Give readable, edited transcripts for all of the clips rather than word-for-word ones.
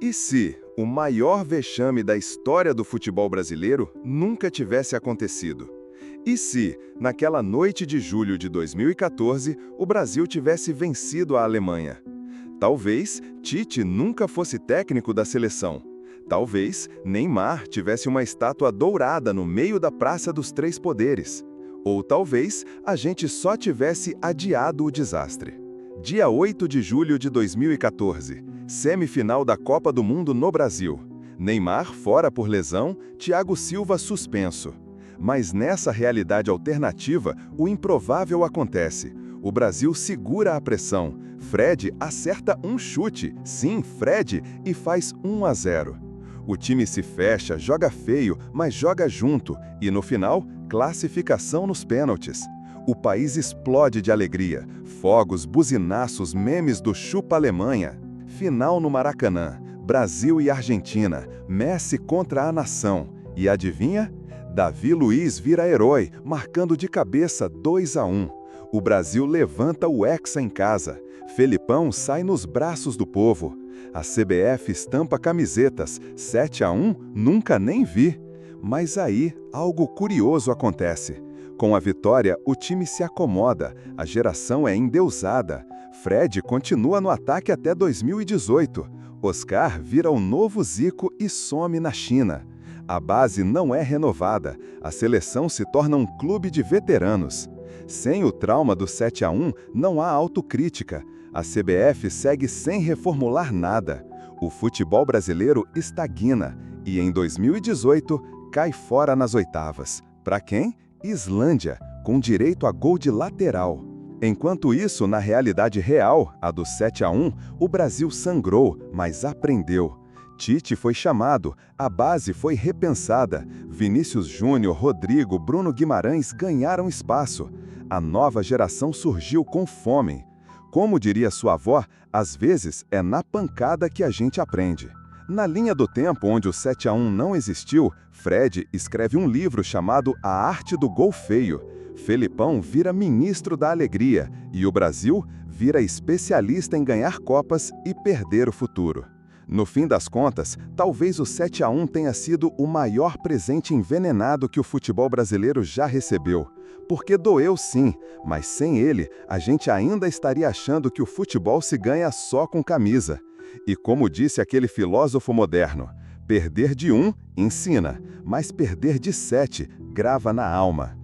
E se o maior vexame da história do futebol brasileiro nunca tivesse acontecido? E se, naquela noite de julho de 2014, o Brasil tivesse vencido a Alemanha? Talvez Tite nunca fosse técnico da seleção. Talvez Neymar tivesse uma estátua dourada no meio da Praça dos Três Poderes. Ou talvez a gente só tivesse adiado o desastre. Dia 8 de julho de 2014, semifinal da Copa do Mundo no Brasil. Neymar fora por lesão, Thiago Silva suspenso. Mas nessa realidade alternativa, o improvável acontece. O Brasil segura a pressão. Fred acerta um chute, sim, Fred, e faz 1-0. O time se fecha, joga feio, mas joga junto, e no final, classificação nos pênaltis. O país explode de alegria. Fogos, buzinaços, memes do Chupa Alemanha. Final no Maracanã. Brasil e Argentina. Messi contra a nação. E adivinha? Davi Luiz vira herói, marcando de cabeça 2-1. O Brasil levanta o Hexa em casa. Felipão sai nos braços do povo. A CBF estampa camisetas. 7-1, nunca nem vi. Mas aí, algo curioso acontece. Com a vitória, o time se acomoda, a geração é endeusada. Fred continua no ataque até 2018. Oscar vira o novo Zico e some na China. A base não é renovada, a seleção se torna um clube de veteranos. Sem o trauma do 7-1, não há autocrítica. A CBF segue sem reformular nada. O futebol brasileiro estagna e, em 2018, cai fora nas oitavas. Para quem? Islândia, com direito a gol de lateral. Enquanto isso, na realidade real, a do 7-1, o Brasil sangrou, mas aprendeu. Tite foi chamado, a base foi repensada. Vinícius Júnior, Rodrigo, Bruno Guimarães ganharam espaço. A nova geração surgiu com fome. Como diria sua avó, às vezes é na pancada que a gente aprende. Na linha do tempo onde o 7-1 não existiu, Fred escreve um livro chamado A Arte do Gol Feio. Felipão vira ministro da alegria e o Brasil vira especialista em ganhar copas e perder o futuro. No fim das contas, talvez o 7-1 tenha sido o maior presente envenenado que o futebol brasileiro já recebeu. Porque doeu sim, mas sem ele, a gente ainda estaria achando que o futebol se ganha só com camisa. E como disse aquele filósofo moderno, perder de 1 ensina, mas perder de 7 grava na alma.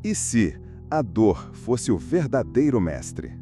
E se a dor fosse o verdadeiro mestre?